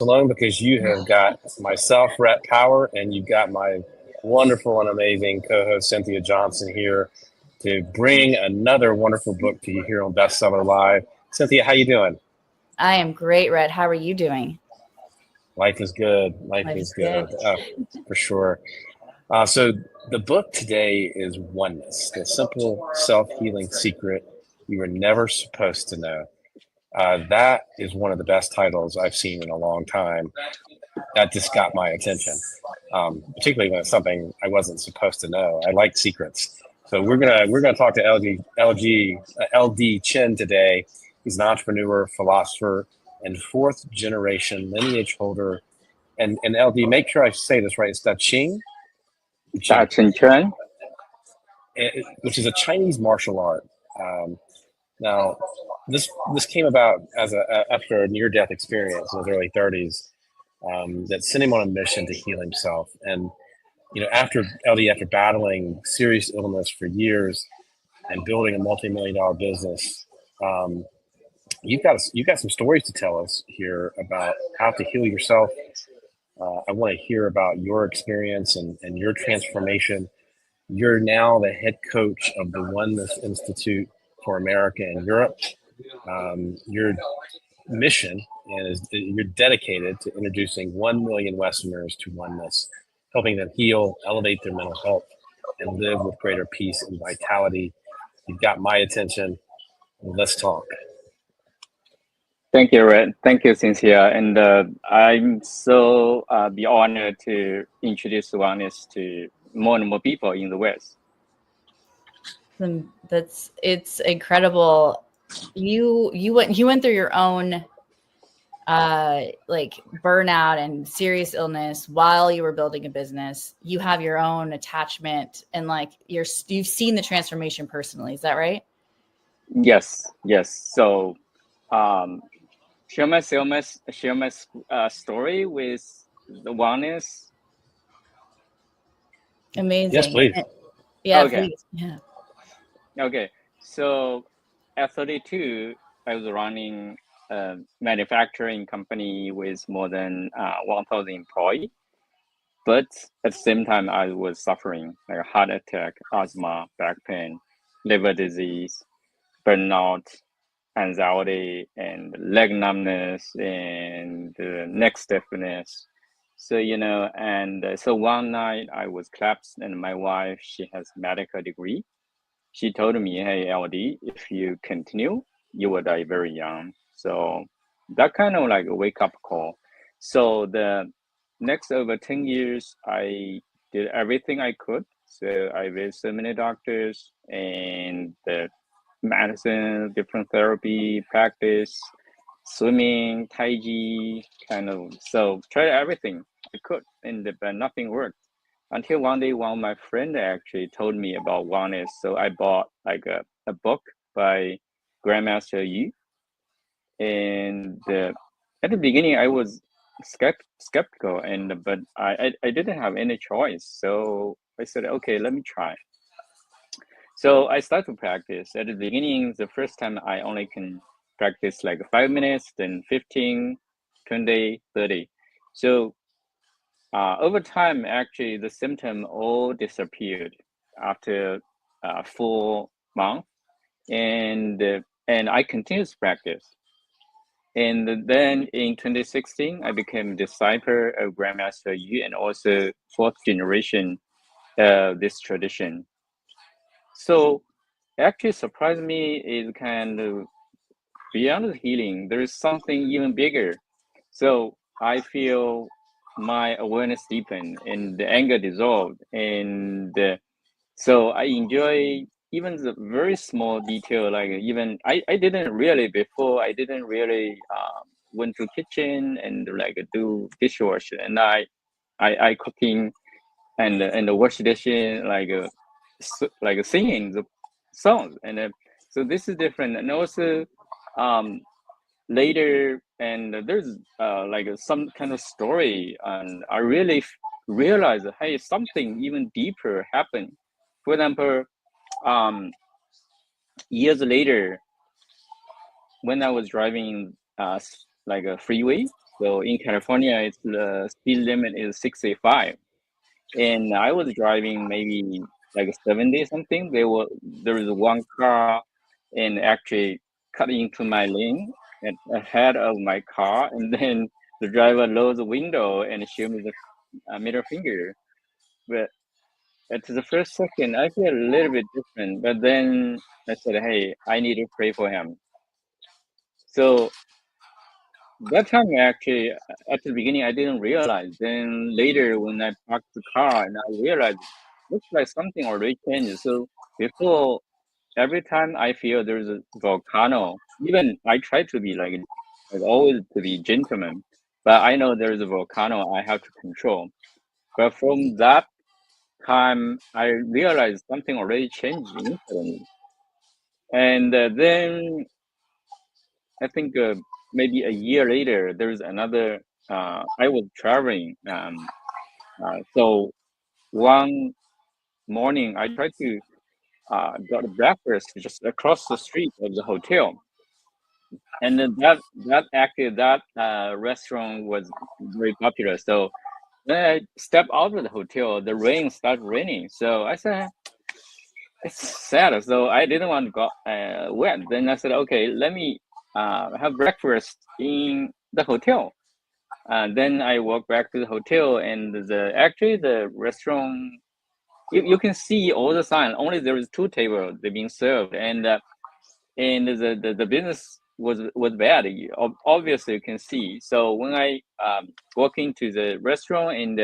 alone because you have got myself, Rhett Power, and you've got my wonderful and amazing co-host Cynthia Johnson here to bring another wonderful book to you here on Bestseller Live. Cynthia, how you doing? I am great, Red. How are you doing? Life is good. Life is good, for sure. So the book today is Oneness, the simple self-healing secret you were never supposed to know. That is one of the best titles I've seen in a long time. That just got my attention, particularly when it's something I wasn't supposed to know. I like secrets, so we're gonna talk to LD Chen today. He's an entrepreneur, philosopher, and fourth generation lineage holder. And LD, make sure I say this right. It's Da Ching, Chen. which is a Chinese martial art. Now, this came about as after a near-death experience in his early 30s that sent him on a mission to heal himself. And after battling serious illness for years and building a multi-million-dollar business, you've got some stories to tell us here about how to heal yourself. I want to hear about your experience and your transformation. You're now the head coach of the Oneness Institute for America and Europe. Your mission is you're dedicated to introducing 1 million Westerners to oneness, helping them heal, elevate their mental health, and live with greater peace and vitality. You've got my attention. Let's talk. Thank you, Red. Thank you, Cynthia. And I'm so be honored to introduce Oneness to more and more people in the West. It's incredible. You went through your own like burnout and serious illness while you were building a business. You have your own attachment and like you've seen the transformation personally. Is that right? Yes. So share my story with the Oneness. Amazing. Yes, please. Yeah, okay. Please. Yeah. Okay. So at 32, I was running a manufacturing company with more than 1,000 employees. But at the same time, I was suffering like a heart attack, asthma, back pain, liver disease, burnout, anxiety, and leg numbness, and neck stiffness. So, so one night I was collapsed, and my wife, she has medical degree. She told me, hey, LD, if you continue, you will die very young. So that kind of like a wake up call. So the next over 10 years, I did everything I could. So I visited so many doctors and the medicine, different therapy, practice, swimming, Tai Chi, kind of. So tried everything I could, but nothing worked. Until one day, one of my friend actually told me about Oneness. So I bought like a book by Grandmaster Yu. And at the beginning, I was skeptical, but I didn't have any choice. So I said, okay, let me try. So I started to practice. At the beginning, the first time I only can practice like 5 minutes, then 15, 20, 30. So over time, actually, the symptom all disappeared after 4 months, and I continued to practice. And then in 2016, I became a disciple of Grandmaster Yu and also fourth generation this tradition. So actually surprised me is kind of beyond healing, there is something even bigger. So I feel my awareness deepened and the anger dissolved. And so I enjoy even the very small detail, like even I didn't really before, I didn't really went to kitchen and like do dishwasher, and I cooking and wash dishes, like singing the songs. And so this is different. And also later, and there's like some kind of story, and I really realized, hey, something even deeper happened. For example, years later, when I was driving like a freeway, So in California, it's the speed limit is 65, and I was driving maybe like 70 something. There was one car, and actually cut into my lane and ahead of my car, and then the driver lowered the window and showed me the middle finger. But at the first second, I feel a little bit different. But then I said, "Hey, I need to pray for him." So that time, actually, at the beginning, I didn't realize. Then later, when I parked the car, and I realized, looks like something already changed. So before, every time I feel there's a volcano, even I try to be like always to be gentleman, but I know there's a volcano I have to control. But from that time, I realized something already changed inside me. And then I think maybe a year later, there's another. I was traveling, so one morning I tried to got a breakfast just across the street of the hotel, and then that restaurant was very popular. So when I stepped out of the hotel, the rain started raining. So I said, it's sad. So I didn't want to go wet. Then I said, okay, let me have breakfast in the hotel. Then I walked back to the hotel, and the restaurant, you can see all the sign. Only there is two tables they being served, and the business was bad. Obviously, you can see. So when I walk into the restaurant, and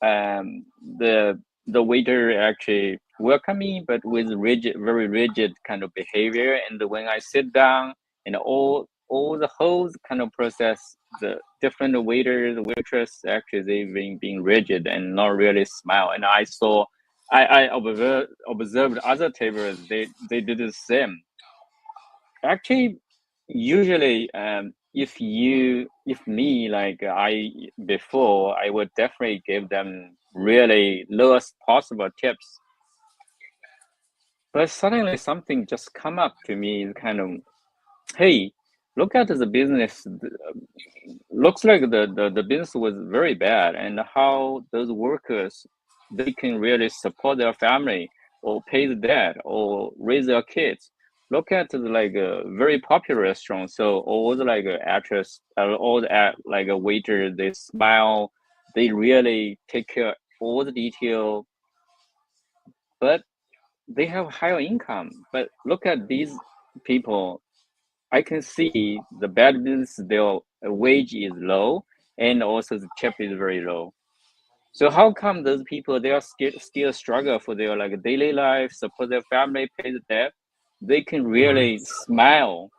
um, the the waiter actually welcomed me, but with very rigid kind of behavior. And when I sit down, and all the whole kind of process, the different waiters, waitress, actually they being rigid and not really smile. And I observed other tables, they did the same. Actually, usually, if me, like before, I would definitely give them really lowest possible tips. But suddenly something just come up to me, kind of, hey, look at the business. Looks like the business was very bad, and how those workers, they can really support their family or pay the debt or raise their kids. Look at the like a very popular restaurant. So all the like actors, all the like a waiter, they smile, they really take care all the detail, but they have higher income. But look at these people, I can see the bad business, their wage is low, and also the tip is very low. So how come those people, they are still struggle for their like daily life, support their family, pay the debt? They can really smile.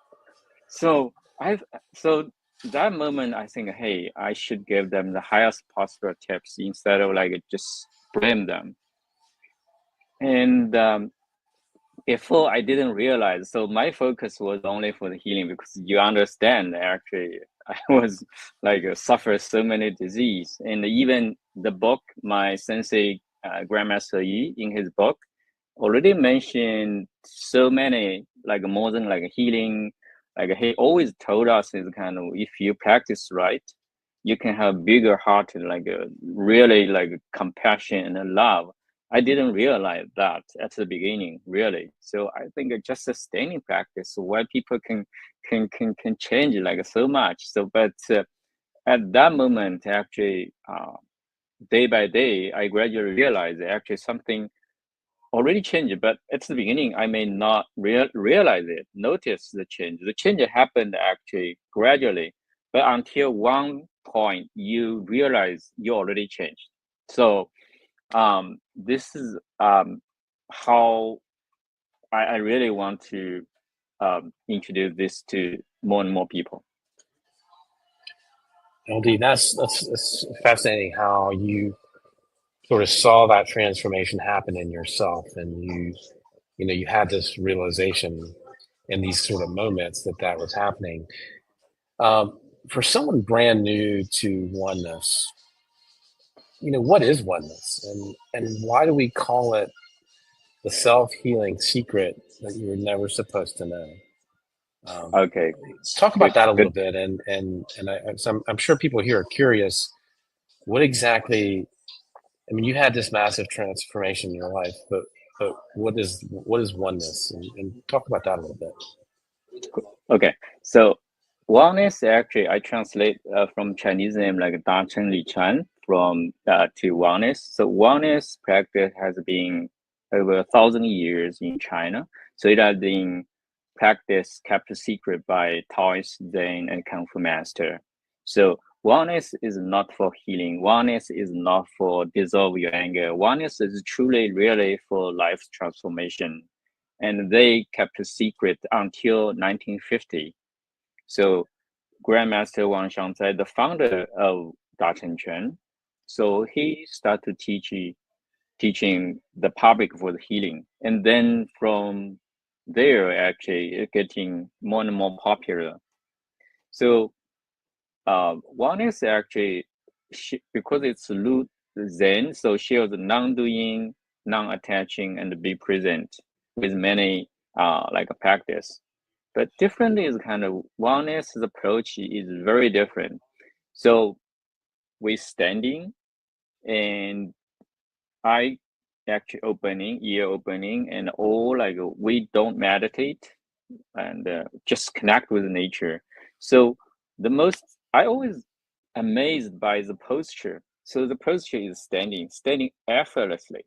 So I've so that moment I think, hey, I should give them the highest possible tips instead of like just blame them. And before I didn't realize, so my focus was only for the healing, because you understand actually I was like suffer so many disease. And even the book, my sensei, Grandmaster Yi, in his book already mentioned so many, like more than like healing. Like he always told us is kind of, if you practice right, you can have bigger heart, like really like compassion and love. I didn't realize that at the beginning, really. So I think it's just sustaining practice why people can change like so much. So, but at that moment, actually, day by day, I gradually realized actually something already changed. But at the beginning, I may not realize it, notice the change. The change happened actually gradually, but until one point, you realize you already changed. So this is how I really want to introduce this to more and more people. LD, that's fascinating how you sort of saw that transformation happen in yourself, and you had this realization in these sort of moments that was happening. For someone brand new to oneness, what is oneness, and why do we call it the self-healing secret that you were never supposed to know? Okay. Talk about that a little Good. bit, so I'm sure people here are curious. What exactly? I mean, you had this massive transformation in your life, but what is oneness? And talk about that a little bit. Okay. So wellness actually I translate from Chinese name like Da Chen Li Chen from to wellness. So wellness practice has been over 1,000 years in China. So it has been practice kept secret by Taoist, Zen, and Kung Fu master. So wellness is not for healing. Wellness is not for dissolve your anger. Wellness is truly, really for life transformation. And they kept a secret until 1950. So Grandmaster Wang Xiangzai, the founder of Da Chen, so he started teaching the public for the healing, and then from there, actually, it getting more and more popular. So wellness actually, because it's root Zen, so she was non-doing, non-attaching, and be present with many like a practice. But different is kind of wellness approach is very different. So we standing and eye actually opening, ear opening, and all like we don't meditate and just connect with nature. So the most I always amazed by the posture. So the posture is standing effortlessly.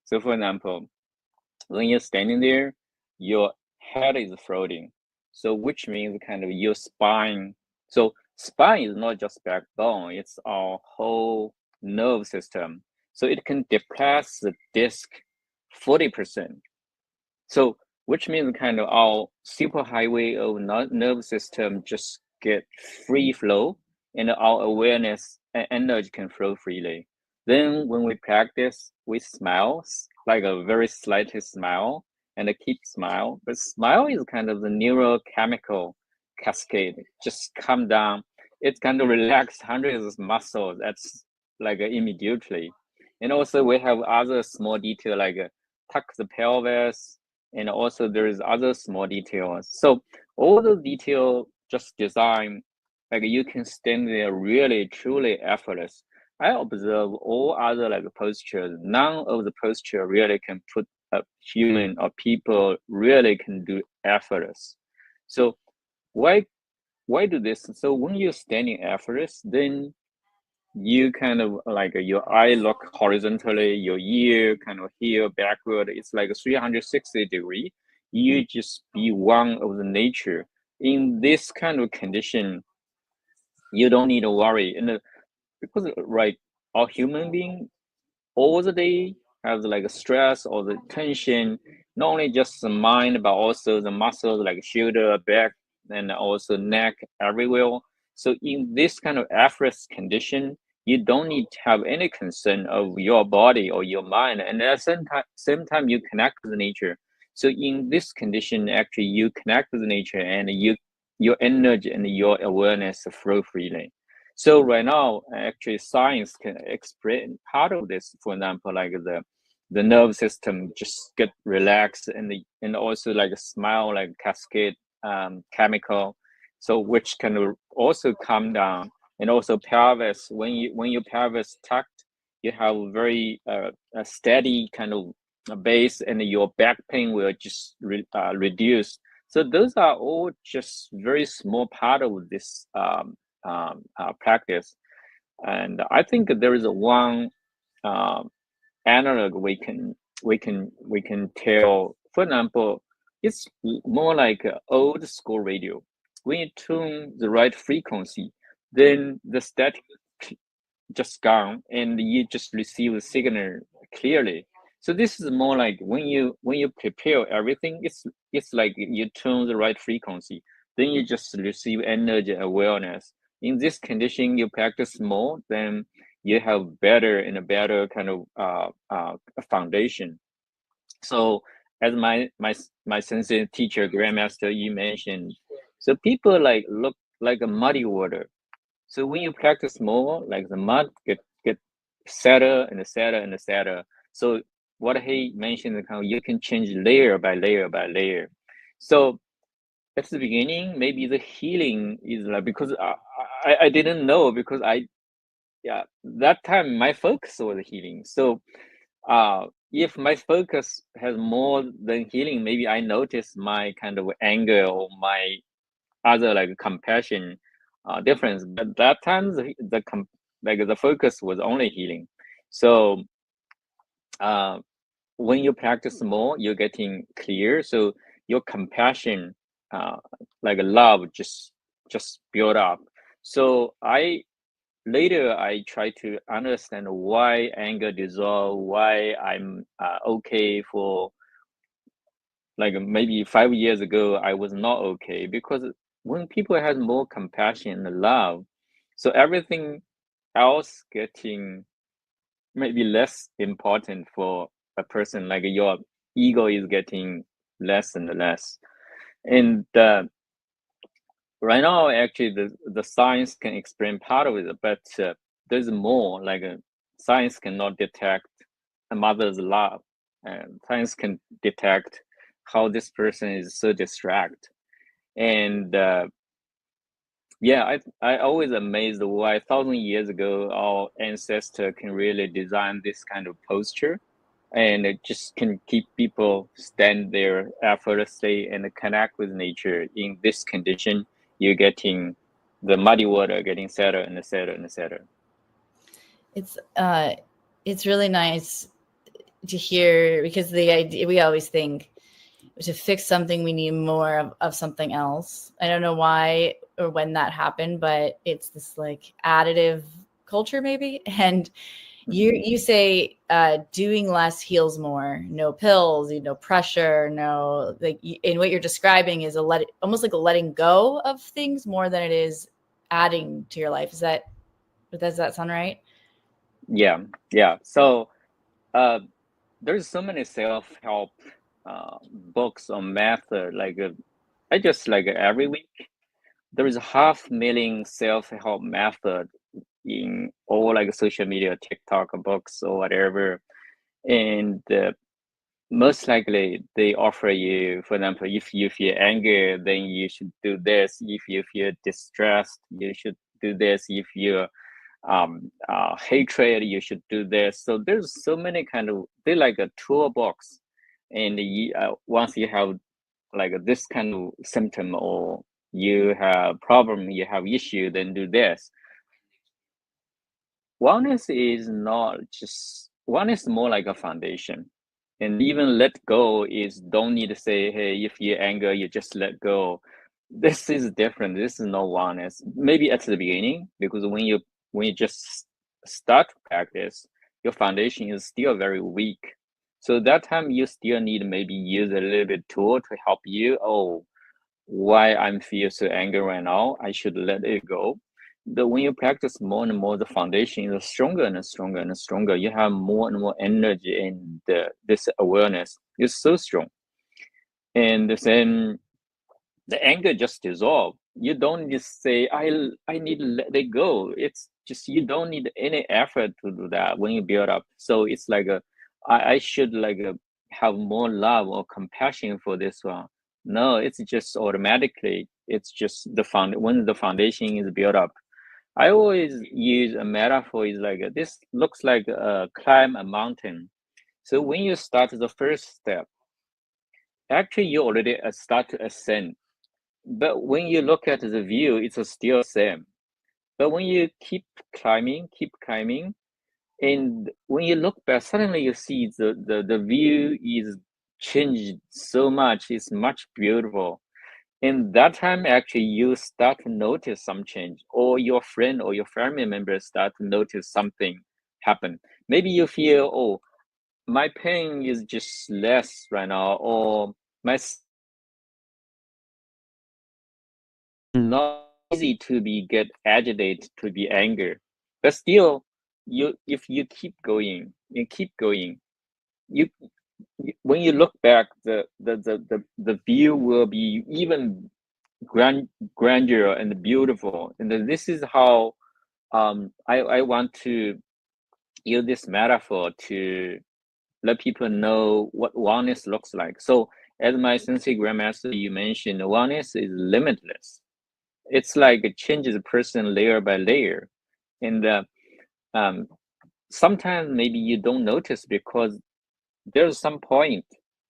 So for example, when you're standing there, your head is floating. So which means kind of your spine. So spine is not just backbone, it's our whole nerve system. So it can depress the disc 40%. So which means kind of our superhighway of nerve system just get free flow and our awareness and energy can flow freely. Then when we practice, we smile, like a very slight smile and a keep smile. But smile is kind of the neurochemical cascade, just come down. It kind of relax hundreds of muscles. That's like immediately. And also we have other small detail like tuck the pelvis, and also there is other small details. So all those detail just design, like you can stand there really truly effortless. I observe all other like postures. None of the posture really can put a human or people really can do effortless. So why do this? So when you're standing effortless, then you kind of like your eye look horizontally, your ear kind of here backward. It's like a 360-degree. You just be one of the nature. In this kind of condition, you don't need to worry. And because right, our human being all the day have like stress or the tension, not only just the mind, but also the muscles like shoulder, back, and also neck everywhere. So in this kind of effortless condition, you don't need to have any concern of your body or your mind. And at the same time you connect with nature. So in this condition, actually you connect with nature and your energy and your awareness flow freely. So right now, actually, science can explain part of this. For example, like the nerve system just get relaxed, and also like a smile, like cascade chemical, so which can also calm down. And also pelvis, when your pelvis tucked, you have very a steady kind of base, and your back pain will just reduce. So those are all just very small part of this practice. And I think there is a one um, analog we can tell. For example, it's more like old school radio. When you tune the right frequency, then the static just gone and you just receive the signal clearly. So this is more like when you prepare everything, it's like you tune the right frequency, then you just receive energy awareness. In this condition, you practice more, then you have better and a better kind of foundation. So as my sensei teacher grandmaster you mentioned, so people like look like a muddy water. So when you practice more, like the mud get sadder and sadder and sadder. So what he mentioned, you can change layer by layer by layer. So at the beginning, maybe the healing is like, because I didn't know, because yeah, that time my focus was healing. So if my focus has more than healing, maybe I notice my kind of anger or my other like compassion difference. But that time the focus was only healing. So when you practice more, you're getting clear. So your compassion, like love, just build up. So later I try to understand why anger dissolve, why I'm okay for, like maybe 5 years ago I was not okay, because when people have more compassion and love, so everything else getting maybe less important for a person, like your ego is getting less and less. And right now actually the science can explain part of it, but there's more, like science cannot detect a mother's love, and science can detect how this person is so distracted. And yeah, I always amazed why 1,000 years ago our ancestor can really design this kind of posture, and it just can keep people stand there effortlessly and connect with nature. In this condition, you're getting the muddy water getting sadder and sadder and sadder. It's really nice to hear, because the idea, we always think to fix something we need more of something else. I don't know why or when that happened, but it's this like additive culture maybe. And you say doing less heals more. No pills, no pressure, no, like, and what you're describing is almost like a letting go of things more than it is adding to your life. Does that sound right? Yeah. So there's so many self-help books on method. Like I just like every week there is 500,000 self-help method in all like social media, TikTok books or whatever. And most likely they offer you, for example, if you feel anger, then you should do this. If you feel distressed, you should do this. If you hatred, you should do this. So there's so many kind of, they like a toolbox. And once you have like this kind of symptom, or you have problem, you have issue, then do this. Wellness is not just, wellness is more like a foundation. And even let go is, don't need to say, hey, if you anger, you just let go. This is different. This is no wellness. Maybe at the beginning, because when you just start to practice, your foundation is still very weak. So that time you still need maybe use a little bit tool to help you. Oh, why I'm feel so angry right now? I should let it go. When you practice more and more, the foundation is stronger and stronger and stronger. You have more and more energy, and this awareness is so strong. And then the anger just dissolve. You don't need to say, I need to let it go. It's just, you don't need any effort to do that when you build up. So it's like I should like have more love or compassion for this one. No, it's just automatically. It's just when the foundation is built up. I always use a metaphor, is like this looks like climb a mountain. So when you start the first step, actually you already start to ascend. But when you look at the view, it's still same. But when you keep climbing, and when you look back, suddenly you see the view is changed so much. It's much beautiful. And that time, actually, you start to notice some change, or your friend or your family members start to notice something happen. Maybe you feel, oh, my pain is just less right now, or my not easy to be get agitated, to be angry. But still, if you keep going and keep going, you when you look back, the view will be even grandeur and beautiful. And this is how I want to use this metaphor to let people know what wellness looks like. So as my sensei grandmaster you mentioned, oneness is limitless. It's like it changes a person layer by layer, and sometimes maybe you don't notice because there's some point.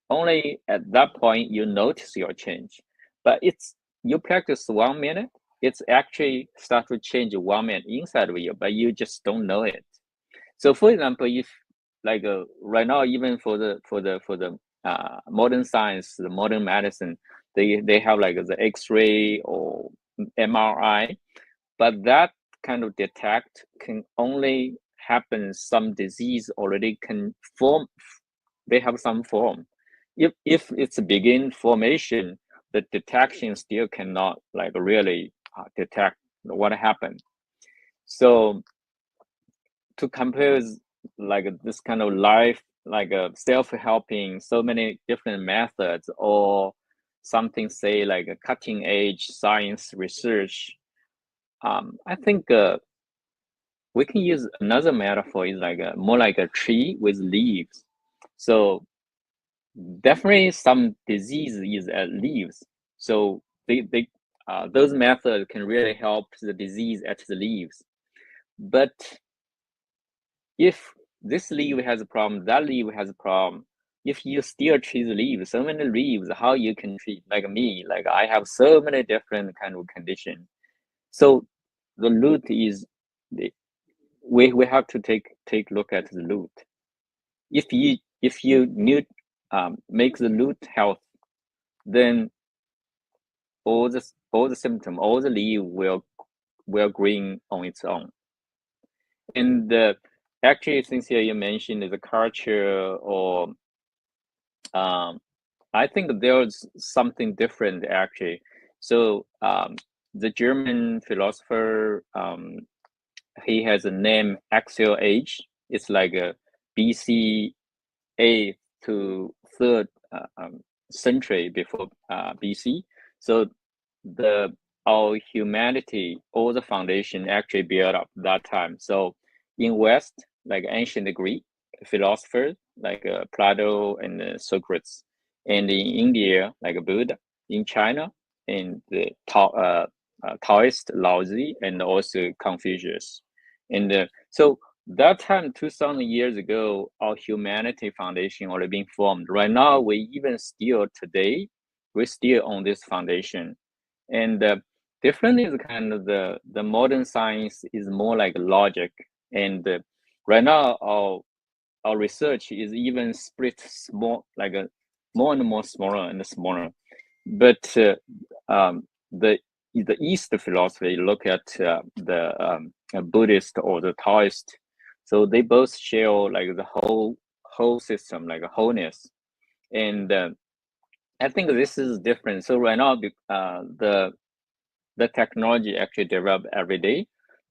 Only at that point you notice your change, but it's you practice 1 minute, it's actually start to change 1 minute inside of you, but you just don't know it. So, for example, if like right now, even for the modern science, the modern medicine, they have like the X-ray or MRI, but that kind of detect can only happen some disease already can form. They have some form. If it's a begin formation, the detection still cannot like really detect what happened. So to compare like this kind of life, like a self-helping, so many different methods, or something say like a cutting edge science research, I think we can use another metaphor is like more like a tree with leaves. So definitely some disease is at leaves. So they those methods can really help the disease at the leaves. But if this leaf has a problem, that leaf has a problem, if you still treat the leaves, so many leaves, how you can treat like me, like I have so many different kind of condition. So the root is we have to take look at the root. If you need make the root health, then all the symptom, all the leaf will green on its own. And actually, since here you mentioned the culture, or I think there's something different actually. So the German philosopher, he has a name axial age. It's like a BC 8th to 3rd century before BC. So our humanity, all the foundation actually built up that time. So in West, like ancient Greek philosophers like Plato and Socrates, and in India like Buddha, in China and the Taoist Lao Tzu, and also Confucius. And so that time 2000 years ago, our humanity foundation already been formed. Right now, we even still today, we're still on this foundation. And different is kind of the modern science is more like logic. And right now, our research is even split small, like a more and more smaller and smaller. But the East philosophy look at the Buddhist or the Taoist, so they both share like the whole system, like a wholeness. And I think this is different. So right now, the technology actually develop every day.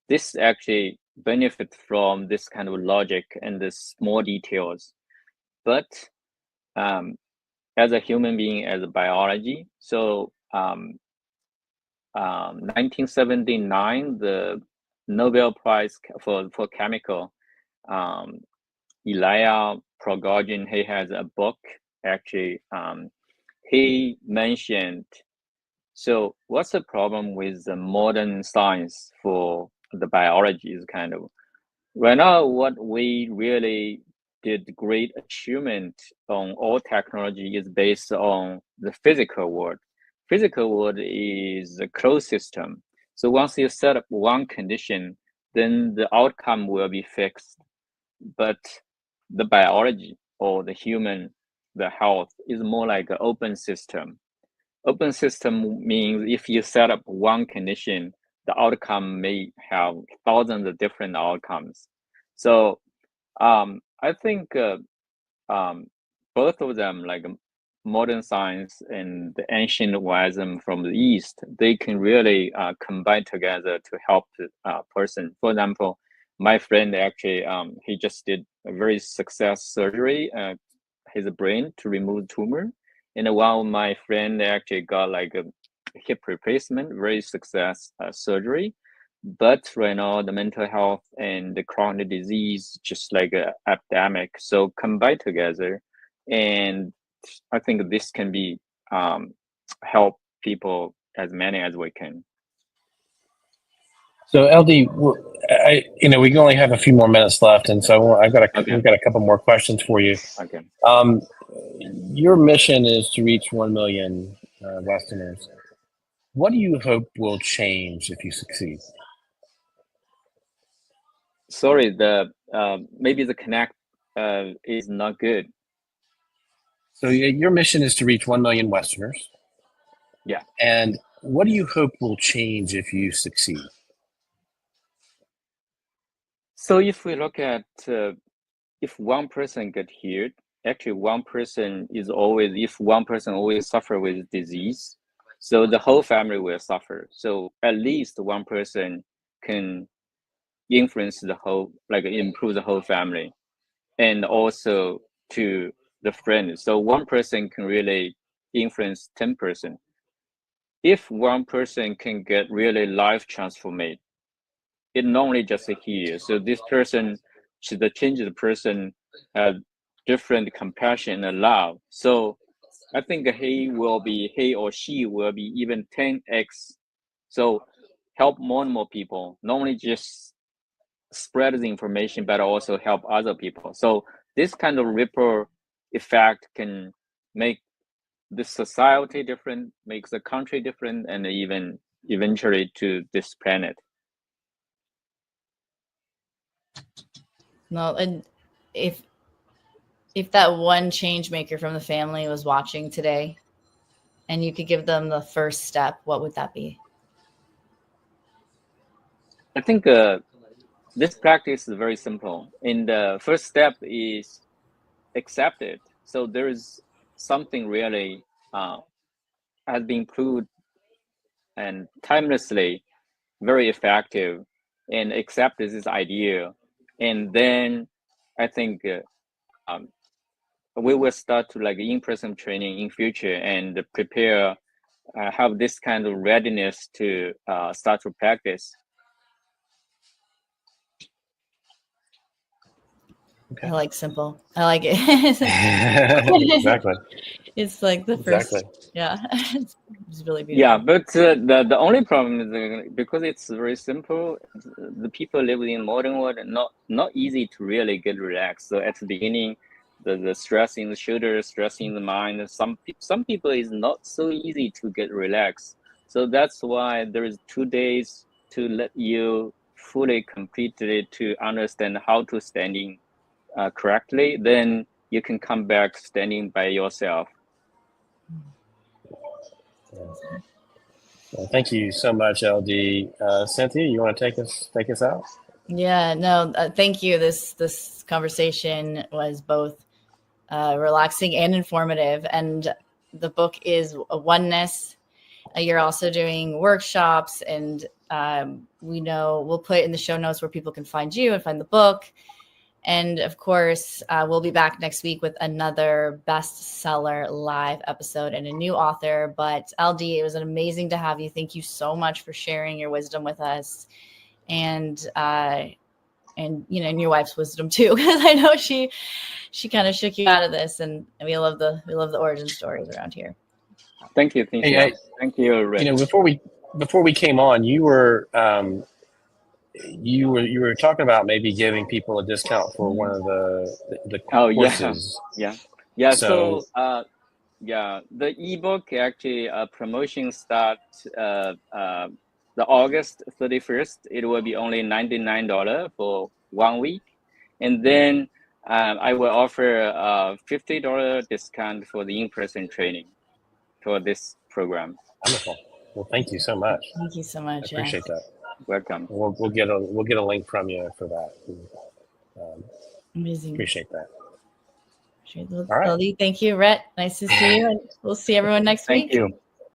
This actually benefit from this kind of logic and the small details. But as a human being, as a biology, so 1979, the Nobel Prize for chemical, Ilya Prigogine, he has a book actually. He mentioned, so what's the problem with the modern science for the biology is kind of, right now what we really did great achievement on all technology is based on the physical world. Physical world is a closed system. So once you set up one condition, then the outcome will be fixed. But the biology or the human, the health is more like an open system. Open system means if you set up one condition, the outcome may have thousands of different outcomes. So I think both of them, like modern science and the ancient wisdom from the East, they can really combine together to help the person. For example, my friend actually, he just did a very success surgery, his brain to remove tumor. And while my friend actually got like a hip replacement, very success surgery. But right now, the mental health and the chronic disease just like an epidemic. So combine together, and I think this can be help people as many as we can. So LD, we can only have a few more minutes left, and so we've got a couple more questions for you. Okay. Your mission is to reach 1 million Westerners. What do you hope will change if you succeed? Sorry, maybe the connect is not good. So your mission is to reach 1 million Westerners. Yeah. And what do you hope will change if you succeed? So if we look at if one person get healed, actually if one person always suffer with disease, so the whole family will suffer. So at least one person can influence the whole, like improve the whole family, and also to the friends. So one person can really influence 10%. If one person can get really life transformed, it not only just heal. So this person should change the person have different compassion and love. So I think he or she will be even 10x. So help more and more people, not only just spread the information, but also help other people. So this kind of ripple effect can make the society different, makes the country different, and even eventually to this planet. No, and if that one change maker from the family was watching today and you could give them the first step, what would that be? I think this practice is very simple. And the first step is accept it. So there is something really has been proved and timelessly very effective, and accept this idea. And then I think we will start to like in-person training in future and prepare, have this kind of readiness to start to practice. Okay. I like simple. I like it. Exactly. It's like the first. Yeah, it's really beautiful. Yeah, but the only problem is because it's very simple. The people living in modern world not easy to really get relaxed. So at the beginning, the stress in the shoulder, stress in the mind. Some people is not so easy to get relaxed. So that's why there is 2 days to let you fully completely to understand how to standing correctly. Then you can come back standing by yourself. Well, thank you so much, LD. Cynthia, you want to take us out? Yeah, no, thank you. This conversation was both relaxing and informative, and the book is Oneness. You're also doing workshops, and we'll put in the show notes where people can find you and find the book. And of course, we'll be back next week with another bestseller live episode and a new author. But LD, it was amazing to have you. Thank you so much for sharing your wisdom with us, and and your wife's wisdom too, because I know she kind of shook you out of this, and we love the origin stories around here. Thank you. Thank you, Rick. Before we came on, you were talking about maybe giving people a discount for one of the courses. Yeah. So the ebook actually promotion start the August 31st. It will be only $99 for 1 week, and then I will offer a $50 discount for the in-person training for this program. Wonderful. Well, thank you so much. Thank you so much. I appreciate that. Welcome. We'll get a link from you for that. Amazing. Appreciate that. All right. Thank you, Rhett. Nice to see you, and we'll see everyone next week. Thank you.